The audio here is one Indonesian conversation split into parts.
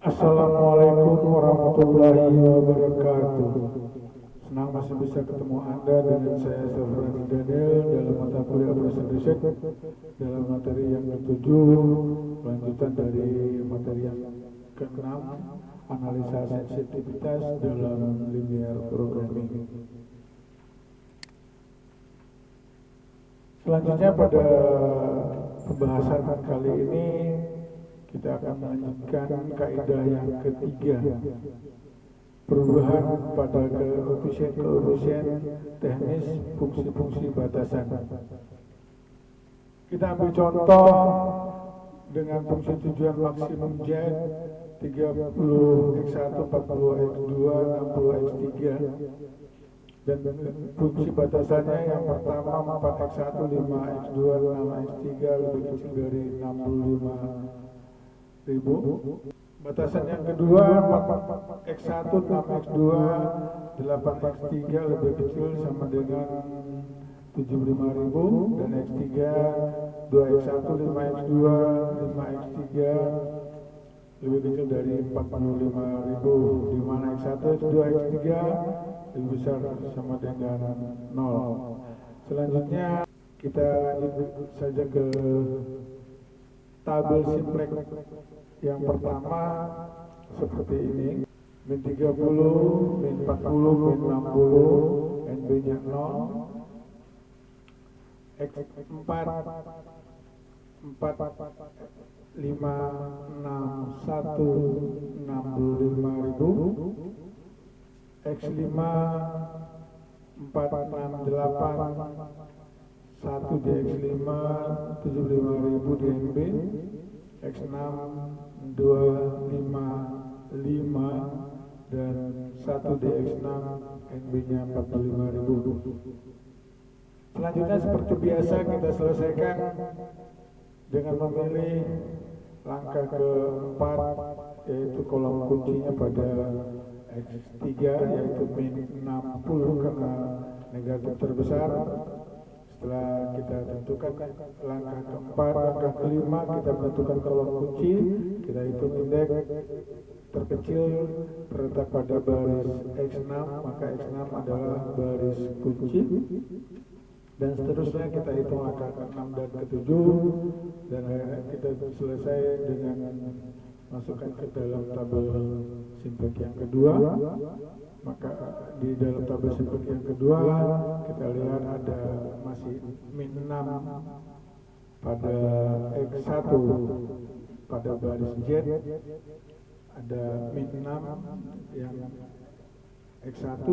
Assalamualaikum warahmatullahi wabarakatuh. Senang masih bisa ketemu Anda dengan saya Sofrani Daniel dalam mata kuliah Operation Research dalam materi yang ketujuh, lanjutan dari materi yang keenam, analisa sensitivitas dalam linear programming. Selanjutnya pada pembahasan kali ini kita akan melanjutkan kaidah yang ketiga, perubahan pada koefisien teknis fungsi-fungsi batasan. Kita ambil contoh dengan fungsi tujuan maksimum Z 30x1, 40x2, 60x3, dan fungsi batasannya yang pertama 4x1, 5x2, 6x3 lebih kecil dari 65.000. Batasan yang kedua 4x1, 6x2, 8x3 lebih kecil sama dengan 75.000, dan x3 2x1, 5x2, 5x3 lebih kecil dari 45.000, di mana x1, x2, x3 lebih besar sama dengan 0. Selanjutnya kita lanjut saja ke tabel simplex yang pertama seperti ini, min 30, min 40, min 60, NB nya 0, X4 4 5 6 1 65.000, X5 4 6 8 1 di X5 75.000 di NB, X6 2 5 5 dan 1 di X6 NB nya 45.000. Selanjutnya seperti biasa kita selesaikan dengan memilih langkah keempat, yaitu kolom kuncinya pada X3 yaitu min 60 karena negatif terbesar. Setelah kita tentukan langkah keempat, langkah kelima kita menentukan kolom kunci, kita hitung indeks terkecil terletak pada baris X6, maka X6 adalah baris kunci, dan seterusnya kita hitung langkah ke-6 dan ke-7, dan akhirnya kita selesai dengan masukkan ke dalam tabel simplex yang kedua. Maka di dalam tabel simplex yang kedua kita lihat ada masih min 6 pada X1 pada baris Z, ada min 6 yang X1,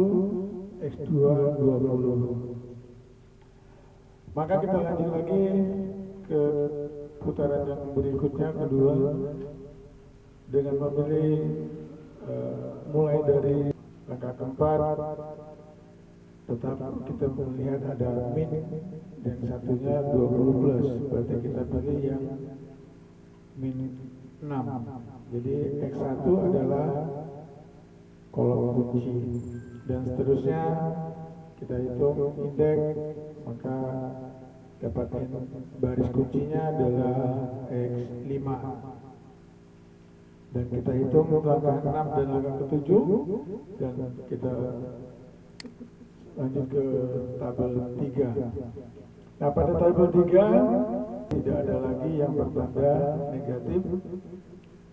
X2 20. Maka kita lanjut lagi ke putaran yang berikutnya, kedua, dengan memilih mulai dari langkah keempat, tetap kita melihat ada min dan satunya 20 plus, berarti kita pilih yang min 6. Jadi X1 adalah kolom kunci, dan seterusnya kita hitung indeks, maka dapatkan baris kuncinya adalah X5. Dan kita hitung langkah 6 dan langkah ke-7, dan kita lanjut ke tabel 3. Nah, pada tabel 3 tidak ada lagi yang bertanda negatif,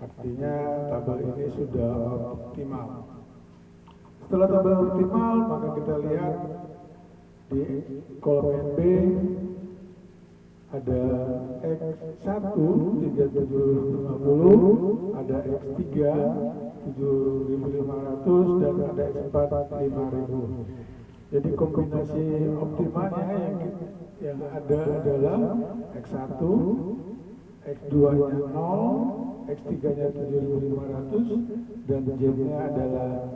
artinya tabel ini sudah optimal. Setelah tabel optimal, maka kita lihat di kolom NB ada X1 3750, ada X3 7500, dan ada X4 5000. Jadi kombinasi optimalnya yang ada adalah X1, X2 nya 0, X3 nya 7500, dan Z nya adalah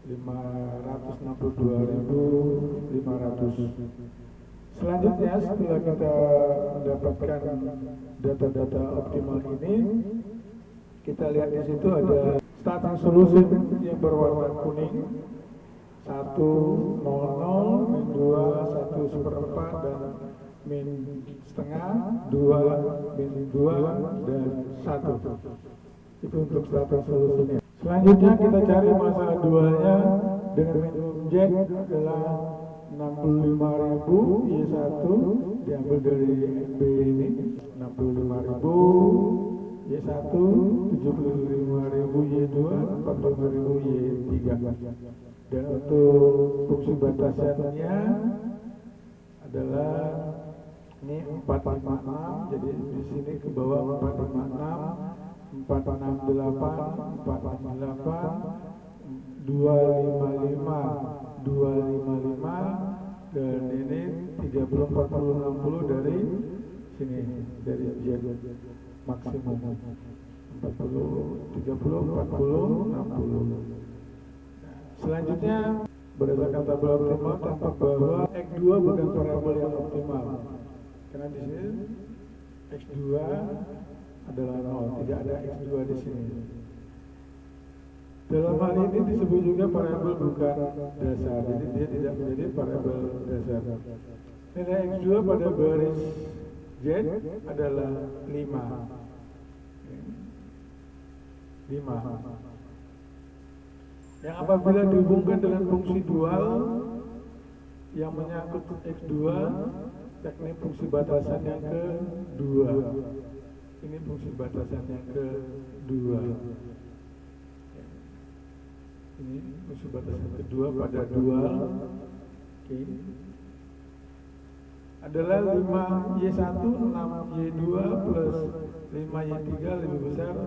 562.500. Selanjutnya, setelah kita mendapatkan data-data optimal ini, kita lihat di situ ada starting solution yang berwarna kuning, 1, 0, 0, min 2, 1/4, dan min setengah, 2, min 2, dan 1. Itu untuk starting solusinya. Selanjutnya kita cari masalah dualnya dengan minimum jack adalah 65.000 Y1 diambil dari NB ini 65.000 Y1, 75.000 Y2, 45.000 Y3. Dan untuk fungsi batasannya adalah ini 456, jadi di sini ke bawah 456, 468, 468, 255, 255, dan ini 30, 40, 60 dari sini, dari Z maksimum 40, 30, 40, 60. Selanjutnya berdasarkan tabel optimal tampak bahwa X2 bukan variabel yang optimal karena di sini X2 adalah 0, tidak ada X2 di sini. Dalam hal ini disebut juga variabel bukan dasar, jadi dia tidak menjadi variabel dasar. Nilai X2 pada baris Z adalah 5. Yang apabila dihubungkan dengan fungsi dual yang menyangkut X2, yakni fungsi batasan yang kedua. Ini fungsi batasan yang kedua. Ini fungsi batasan kedua pada dual. Oke. Adalah 5Y1, 6Y2 plus 5Y3 lebih besar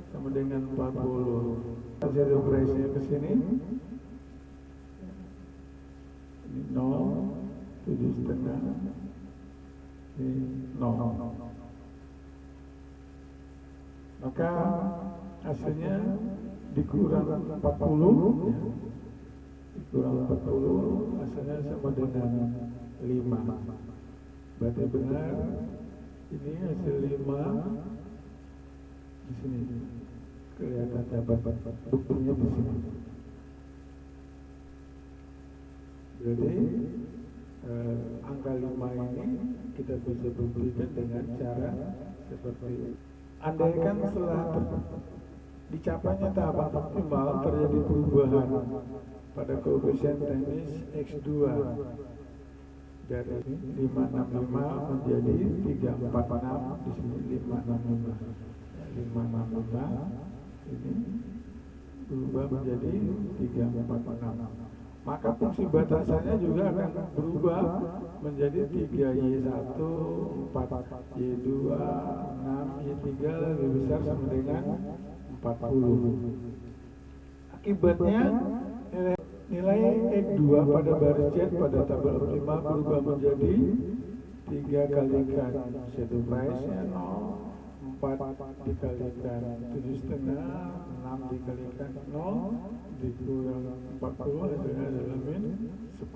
sama dengan 40. Zero price-nya ke sini. Ini 0, 7,5. Ini 0. Maka hasilnya dikurang 40, ya. Dikurang 40, hasilnya sama dengan 5. Berarti benar, ini hasil 5 di sini. Kelihatan dapat buktinya di sini. Berarti angka 5 ini kita bisa buktikan dengan cara seperti ini. Andaikan setelah dicapainya tahapan optimal terjadi perubahan pada koefisien teknis X2 dari 565 menjadi 346, di sini 565. 565 ini berubah menjadi 346. Maka fungsi batasannya juga akan berubah menjadi 3Y1, 4Y2, 6Y3 lebih besar sama dengan 40. Akibatnya nilai X2 pada baris Z pada tabel optimal berubah menjadi 3 kalikan shadow price-nya 0, 4 dikalikan 7,5, 6 dikalikan 0 dikurang 40 hasilnya adalah min 10.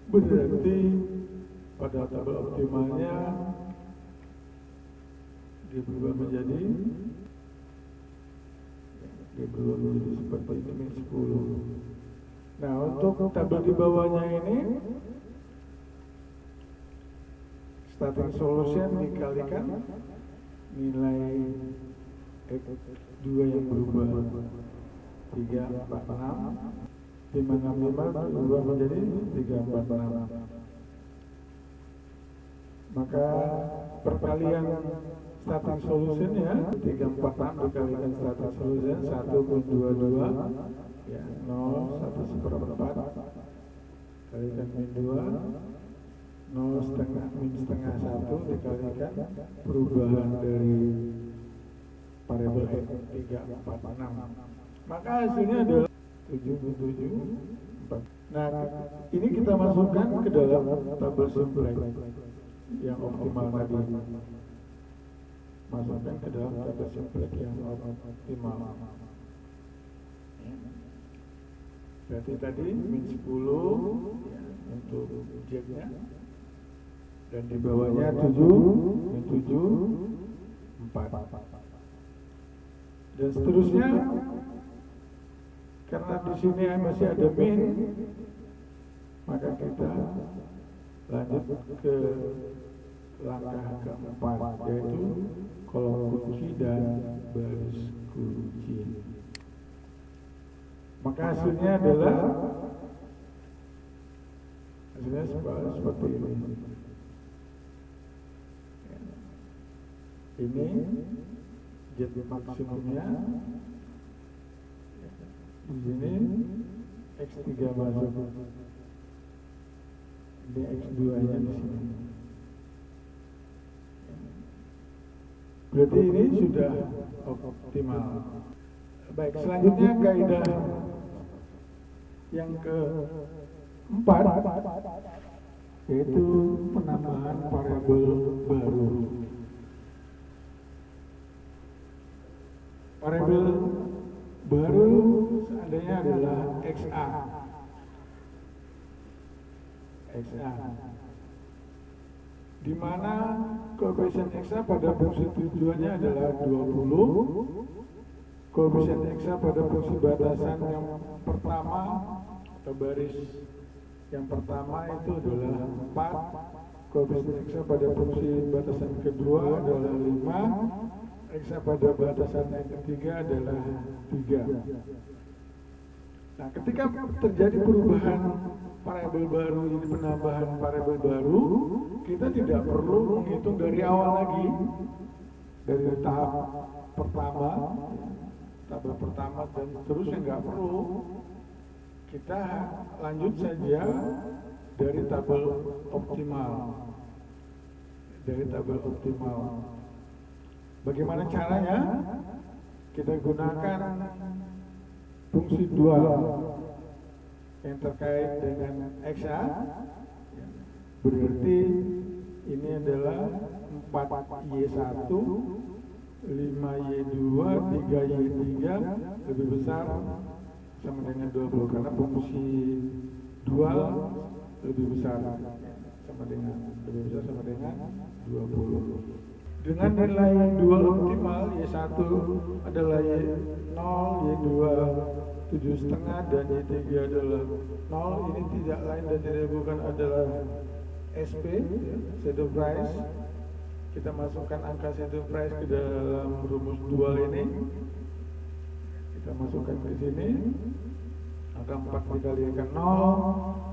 Berarti pada tabel optimalnya dia berubah menjadi seperti ini min 10. Nah, untuk tabel di bawahnya ini starting solution dikalikan nilai X2 yang berubah 346, 565 berubah menjadi 346. Maka perkalian starting solution ya 346 dikalikan starting solution 1,22 ya 0,1/4 kalikan min 2 0 setengah min setengah 1 dikalikan perubahan dari variabel X 346. Maka hasilnya adalah 7,74. Nah, ini kita masukkan ke dalam tabel simplex yang optimal tadi. Masukkan ke dalam tabel simplex yang optimal. Berarti tadi min 10 ya, untuk Z-nya. Dan di bawahnya 7, min 7, 4. Dan seterusnya, karena di sini masih ada min, maka kita lanjut ke langkah keempat, yaitu kolom kunci dan baris uji. Maka hasilnya adalah seperti ini. Ini Z maksimumnya, di sini X3 masuk, ini X2 nya di sini. Berarti ini sudah optimal. Baik, selanjutnya kaidah yang keempat, yaitu penambahan variabel baru. Variabel baru seandainya adalah XA. Di mana koefisien XA pada fungsi tujuannya adalah 20, koefisien XA pada fungsi batasan yang pertama atau baris yang pertama itu adalah 4, koefisien XA pada fungsi batasan kedua adalah 5, XA pada batasan yang ketiga adalah 3. Nah, ketika terjadi perubahan variabel baru, ini penambahan variabel baru, kita tidak perlu menghitung dari awal lagi, dari tahap pertama dan seterusnya, nggak perlu. Kita lanjut saja dari tabel optimal. Bagaimana caranya? Kita gunakan fungsi dual yang terkait dengan XA. Berarti ini adalah 4Y1, 5Y2, 3Y3 lebih besar sama dengan 20, karena fungsi dual lebih besar sama dengan 20. Dengan nilai dual optimal, Y1 adalah Y0, Y2 7,5 dan Y3 adalah 0. Ini tidak lain dan tidak bukan adalah SP, shadow price. Kita masukkan angka shadow price ke dalam rumus dual ini. Kita masukkan ke sini. Angka 4 dikalikan 0,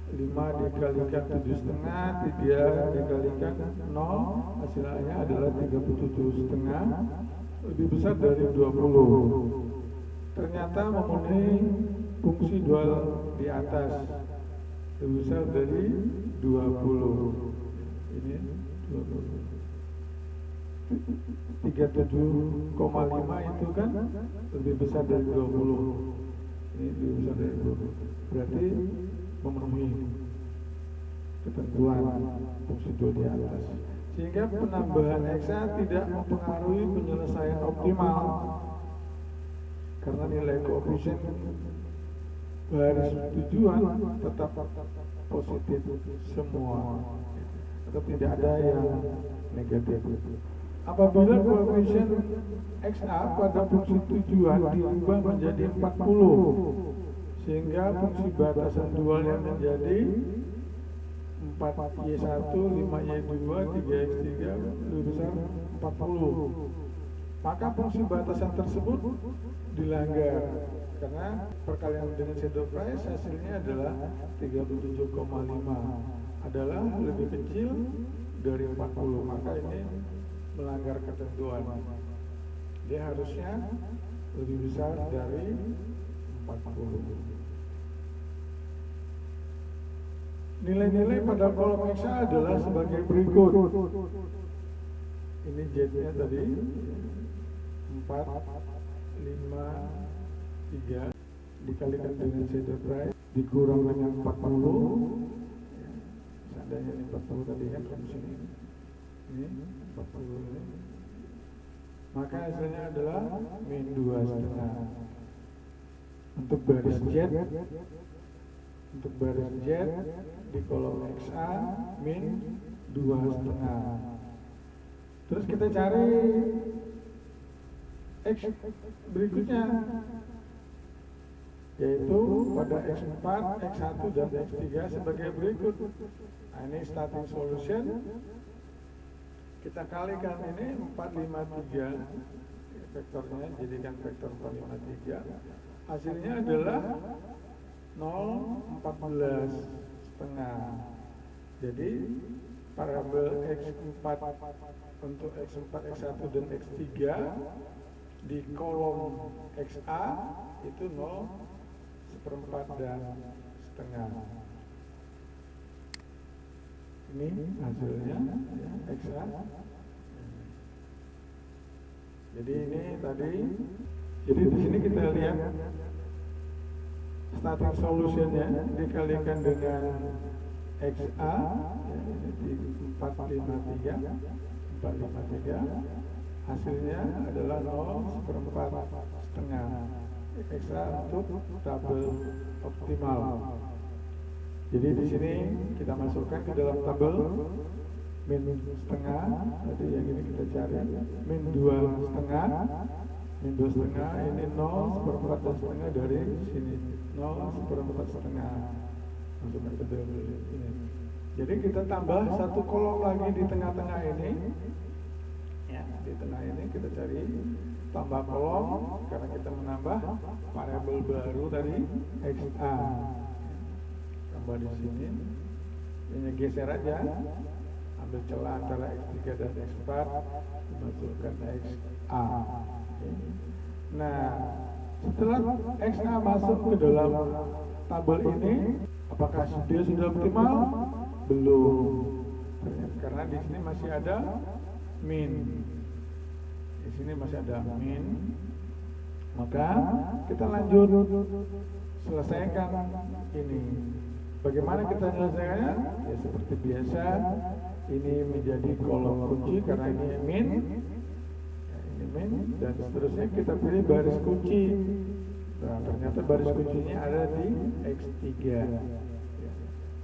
5 dikalikan 7,5, 3 dikalikan 0, hasilnya adalah 37,5, lebih besar dari 20. Ternyata memenuhi fungsi dual di atas, lebih besar dari 20. Ini 20. 37,5 itu kan lebih besar dari 20. Ini lebih besar dari 20. Berarti memenuhi ketentuan fungsi dual di atas, sehingga penambahan XA tidak mempengaruhi penyelesaian optimal karena nilai koefisien baris tujuan tetap positif semua atau tidak ada yang negatif. Apabila koefisien XA pada fungsi tujuan diubah menjadi 40, sehingga fungsi batasan dualnya menjadi 4Y1, 5Y2, 3X3 lebih besar 40. Maka fungsi batasan tersebut dilanggar karena perkalian dengan shadow price hasilnya adalah 37,5 adalah lebih kecil dari 40. Maka ini melanggar ketentuan. Dia harusnya lebih besar dari 40. Nilai-nilai pada kolom XA adalah sebagai berikut. Ini Z-nya tadi 4, 5, 3 dikalikan dengan shadow price dikurang dengan 40. Seandainya ini 40 tadi kan rumus ini 40 ini. Maka hasilnya adalah min 2,5. Untuk baris Z di kolom XA min 2,5. Terus kita cari X berikutnya, yaitu pada X4, X1 dan X3 sebagai berikut. Nah, ini starting solution. Kita kalikan ini 4, 5, 3 vektornya jadikan vektor 453, hasilnya adalah 0,14 setengah. Jadi parabel X4 untuk X4, X1 dan X3 di kolom XA itu 0,14 dan setengah. Ini hasilnya ya, XA. Jadi ini tadi, jadi di sini kita lihat static solutionnya dikalikan dengan XA ya, di 453, hasilnya adalah 0,14 setengah. XA untuk tabel optimal. Jadi di sini kita masukkan ke dalam tabel min setengah, tadi yang ini kita cari min 2 setengah, min 2 setengah ini 0,14 setengah dari sini 0,14 setengah masukkan ke dalam ini. Jadi kita tambah satu kolom lagi di tengah-tengah ini ya, di tengah ini kita cari tambah kolom karena kita menambah variabel baru tadi XA, tambah di sini ini geser aja, ambil celah antara X3 dan X4 dimasukkan XA. Nah setelah XA masuk ke dalam tabel ini, apakah dia sudah optimal? Belum, karena di sini masih ada min. Di sini masih ada min. Maka kita lanjut selesaikan ini. Bagaimana kita menyelesaikannya? Ya seperti biasa, ini menjadi kolom kunci karena ini min. Ya, ini min dan seterusnya kita pilih baris kunci. Nah, ternyata baris kuncinya ada di X3.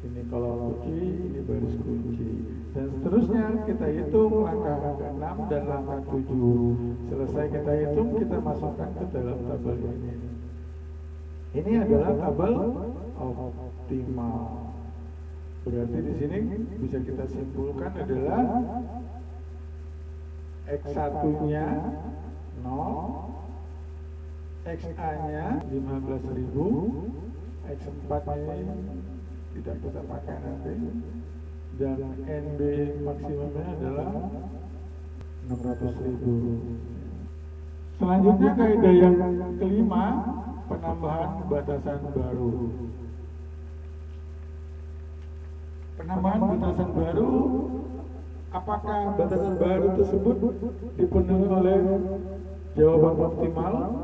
Ini kolom kunci, ini baris kunci, dan seterusnya kita hitung langkah 6 dan langkah 7. Selesai kita hitung, kita masukkan ke dalam tabel ini. Ini adalah tabel optimal. Berarti di sini bisa kita simpulkan adalah X1-nya 0, XA-nya 15.000, X4-nya tidak kita pakai nanti, dan NB maksimumnya adalah 600.000. Selanjutnya kaidah yang kelima, penambahan batasan baru. Penambahan batasan baru, apakah batasan baru tersebut dipenuhi oleh jawaban optimal?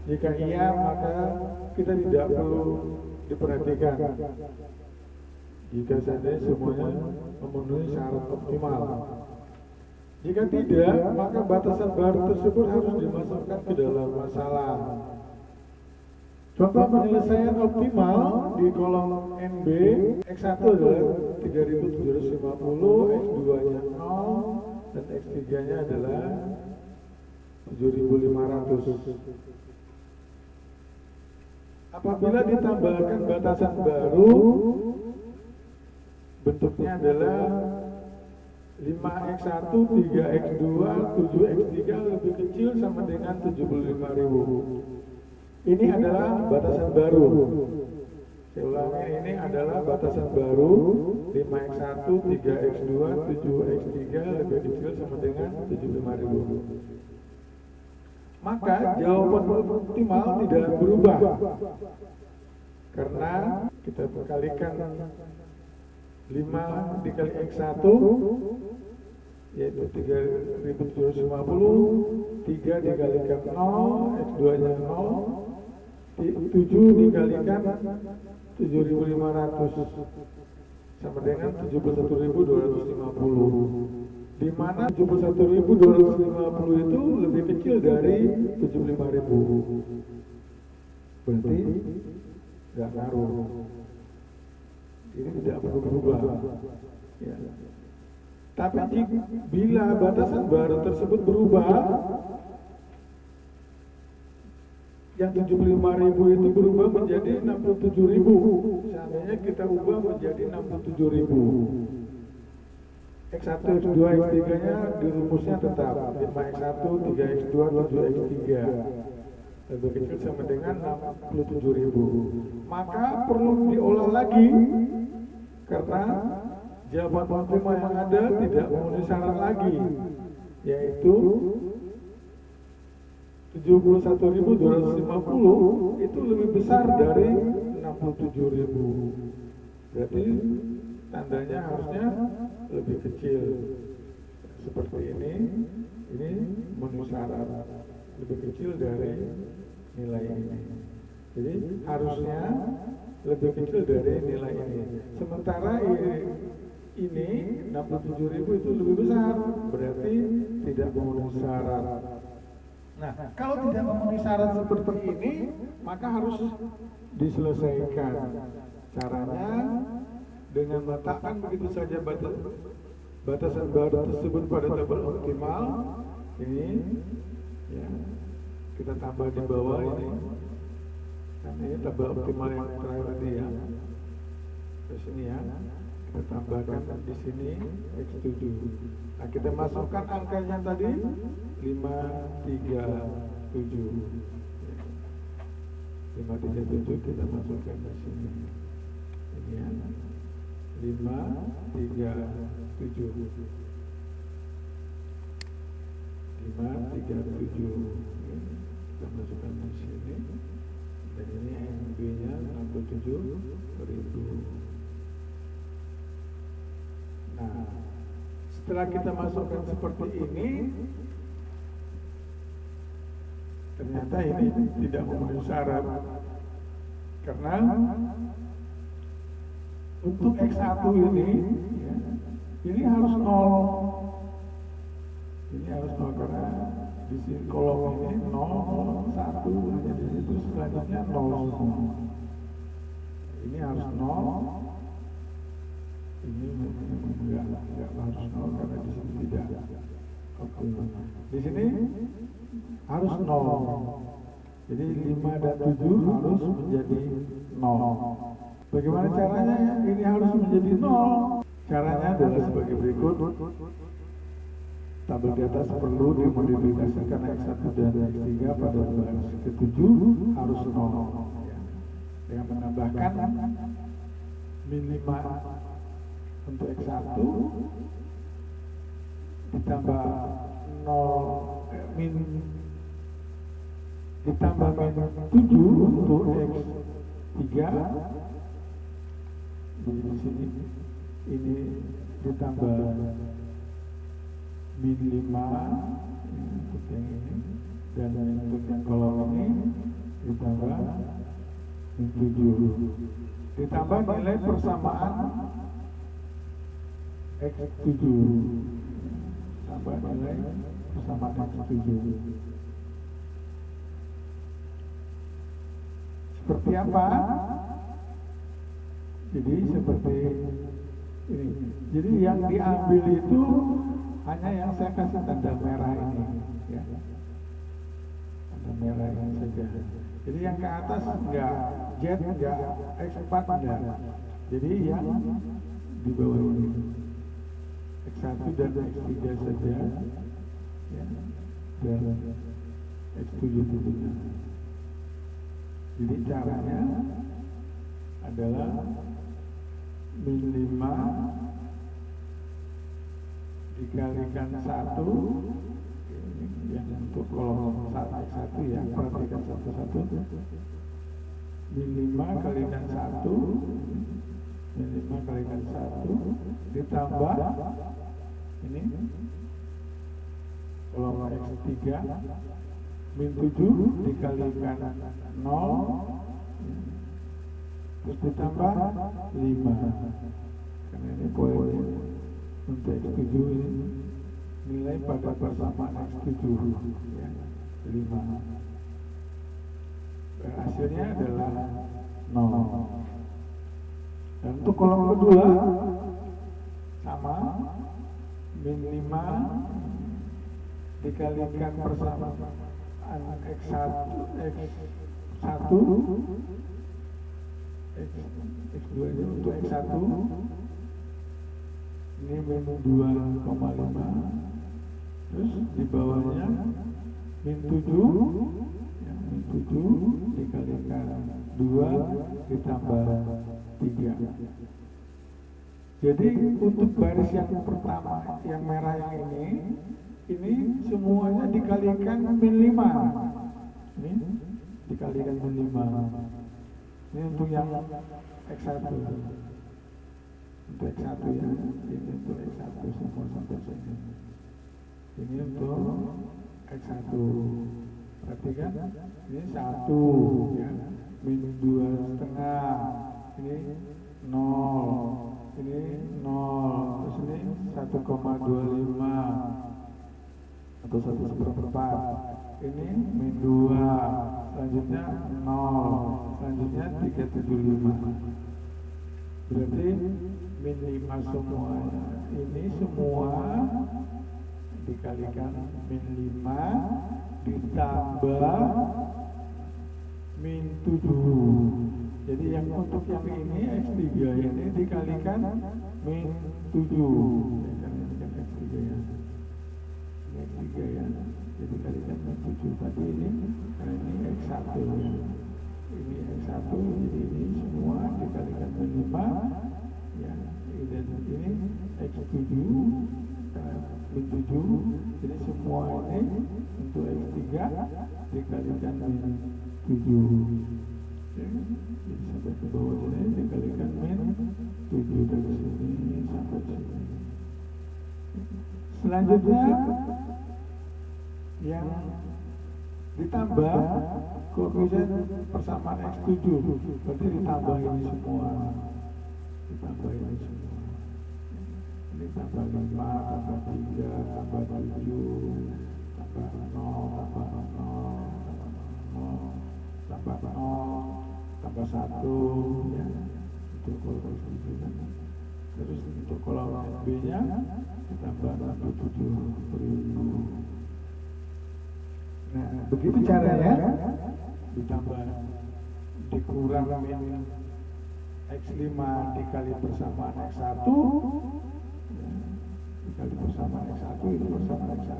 Jika iya, maka kita tidak perlu diperhatikan. Jika saja semuanya memenuhi syarat optimal. Jika tidak, maka batasan baru tersebut harus dimasukkan ke dalam masalah. Contoh penyelesaian optimal di kolom NB, X1 adalah 3750, X2-nya 0, dan X3-nya adalah 7500. Apabila ditambahkan batasan baru, bentuknya adalah 5x1, 3x2, 7x3 lebih kecil sama dengan 75.000. Ini adalah batasan baru. Saya ulangi, ini adalah batasan baru 5x1, 3x2, 7x3 lebih kecil sama dengan 75.000. Maka jawaban optimal tidak berubah karena kita kalikan 5 dikali X1 yaitu 3750, 3 dikalikan 0, X2 nya 0, 7 dikalikan 7500 sama dengan 71.250, di mana 71.250 itu lebih kecil dari 75.000. Berarti nggak ngaruh. Ini tidak perlu berubah. Ya. Tapi bila batasan baru tersebut berubah, yang 75.000 itu berubah menjadi 67.000. Seandainya kita ubah menjadi 67.000. X1, X2, X3-nya di rumusnya tetap 5X1, 3X2, 7X3 lebih kecil sama dengan 67.000. Maka perlu diolah lagi karena jawaban optimal yang ada tidak memenuhi syarat lagi, yaitu 71.250 itu lebih besar dari 67.000. Berarti tandanya harusnya lebih kecil seperti ini memenuhi syarat lebih kecil dari nilai ini. Jadi harusnya lebih kecil dari nilai ini. Sementara ini 67.000 itu lebih besar, berarti tidak memenuhi syarat. Nah, kalau tidak memenuhi syarat seperti ini, maka harus diselesaikan. Caranya dengan meletakkan begitu saja batasan baru tersebut pada tabel optimal. Ini ya, kita tambah di bawah ini. Nah, ini tabel optimal yang terakhir tadi ya. Di sini ya. Kita tambahkan di sini X7. Nah, kita masukkan angkanya tadi 537. 537 kita masukkan di sini. Ini ya. 537. 537 kita masukkan di sini, dan ini MB-nya 67.000. Nah, setelah kita masukkan seperti ini, ternyata ini tidak memenuhi syarat karena untuk X1 ini ya, ini harus 0. Ini harus 0 karena di sini kolom ini 0, 1 hanya di situ, selanjutnya 0 semua. Ini harus 0. Ini enggak harus 0 karena di sini tidak. Oke. Di sini harus 0. Jadi 5 dan 7 harus menjadi 0. Bagaimana caranya? Ini harus menjadi 0. Caranya adalah sebagai berikut. Tabel di atas perlu dimodifikasi karena X1 dan X3 pada baris ke-7 harus 0. Dengan menambahkan min 5 untuk X1 ditambah 0 ditambah min 7 untuk X3. Di sini ini ditambah min 5 untuk yang ini, dan untuk yang kolom ini ditambah min 7, ditambah nilai persamaan X7, tambah nilai persamaan X7. Seperti apa? Jadi seperti ini. Jadi yang diambil itu hanya yang saya kasih tanda merah ini, ya. Tanda merah ini saja. Jadi yang ke atas enggak Z, enggak X4 enggak. Jadi yang di bawah ini X1 dan X3 saja, ya. Dan X7 tentunya. Jadi caranya adalah min 5 dikalikan 1, yang untuk kolom 1 ya, perhatikan satu-satu. Min 5 kalikan 1, min 5 kalikan 1 ditambah ini kolom X3, min 7 dikalikan 0 terus ditambah 5 karena ini poinnya. Untuk X7 ini nilai pada persamaan X7 ya, 5. Hasilnya adalah 0. Dan untuk kolom kedua sama, min 5 dikalikan persamaan X1 X2 ini untuk X1 ini min 2,5, terus di bawahnya min 7, ya, min 7 dikalikan 2 ditambah 3. Jadi untuk baris yang pertama, yang merah yang ini semuanya dikalikan min 5. Ini dikalikan min 5. Ini untuk yang X1. Untuk X1 ya, ini untuk X1 semua sampai sini. Ini untuk X1. Perhatikan, ini 1 ya, min 2,5. Ini 0. Ini 0, terus ini 1,25 atau 1/4. Ini min 2, selanjutnya 0, selanjutnya 375. Berarti min 5 semuanya. Ini semua dikalikan min 5 ditambah min 7. Jadi yang untuk yang ini X3 ini dikalikan min 7. Dikalikan X3 ya. Ini X3 ya. Jadi dikalikan min 7. Tadi ini, karena ini X1 ya. Ini X1, jadi ini semua dikalikan min 5. Ya, dan ini X7 min 7. Jadi semua ini untuk X3 dikalikan min 7. Jadi sampai ke bawah sini dikalikan min 7 dari sini sampai sini. Selanjutnya yang ditambah koefisien persamaan X7, berarti ditambah ini semua. Ditambah ini semua. Ini tambah 5, tambah 3, tambah 7, tambah 0, tambah 0, tambah 0, tambah 1 ya, untuk kolom itu. Terus untuk kolom B nya ditambah 67.000. Nah, begitu caranya. Ditambah dikurang min X5 dikali persamaan X1 ya, dikali persamaan X1 itu persamaan X1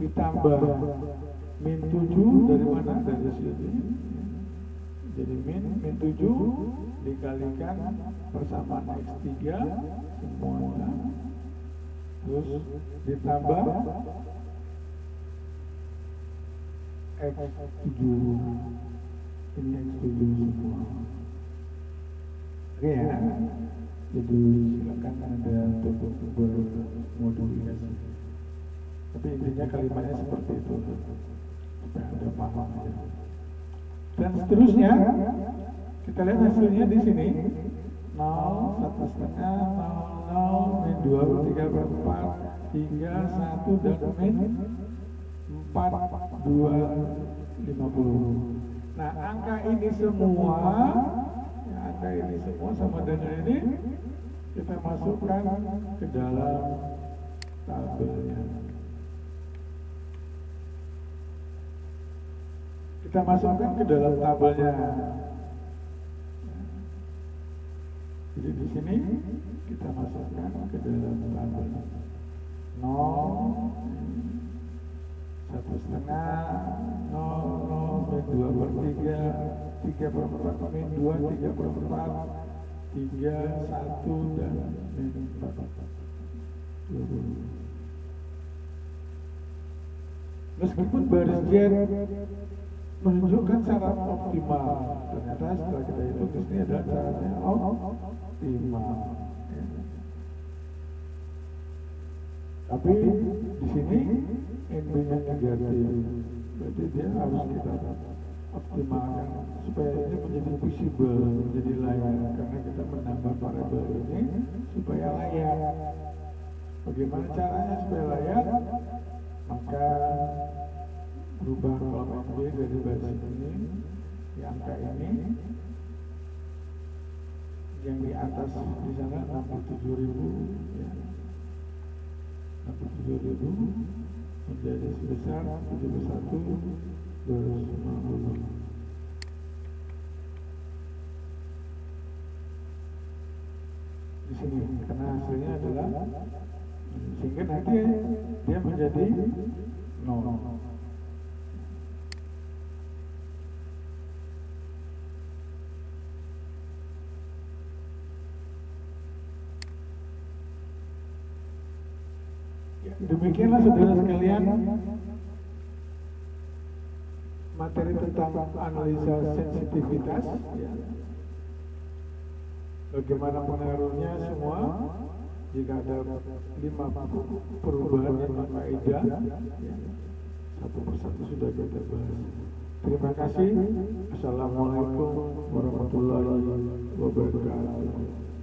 ditambah min 7 dari mana? Dari sini. Jadi min 7 dikalikan persamaan X3 semuanya, terus ditambah X7. Ini X7 semua. Oke ya. Jadi silakan ada untuk bermodifikasi. Tapi intinya kalimatnya seperti itu. Supaya ada paham aja. Dan seterusnya kita lihat hasilnya di sini 0, 1,5, 0, min 2, 3/4 hingga 1 dan min 4, 2, 50. Nah angka ini semua ya, angka ini semua sama dengan ini kita masukkan ke dalam tabelnya. Kita masukkan ke dalam tabelnya. Jadi di sini kita masukkan ke dalam tabel 0, 1,5, 0, min 2/3, 3/4, min 2, 3/4, 3, 1 dan min 4. Meskipun baris Z menunjukkan syarat optimal, ternyata setelah kita hitung di sini ada syaratnya optimal. Tapi di sini NB-nya negatif, berarti dia harus kita optimalkan supaya ini menjadi visible, menjadi layak, karena kita menambah variabel ini supaya layak. Bagaimana caranya supaya layak? Maka berubah kolom NB dari baris ini, di angka ini, yang di atas di sana 67.000 ya. 67.000 menjadi sebesar 71.250. Bisa sini karena hasilnya adalah sehingga nanti dia menjadi 0. Demikianlah saudara sekalian materi tentang analisa sensitivitas, ya. Bagaimana pengaruhnya semua jika ada 5 perubahan dan kaidah, ya. Satu persatu sudah kita bahas. Terima kasih. Assalamualaikum warahmatullahi wabarakatuh.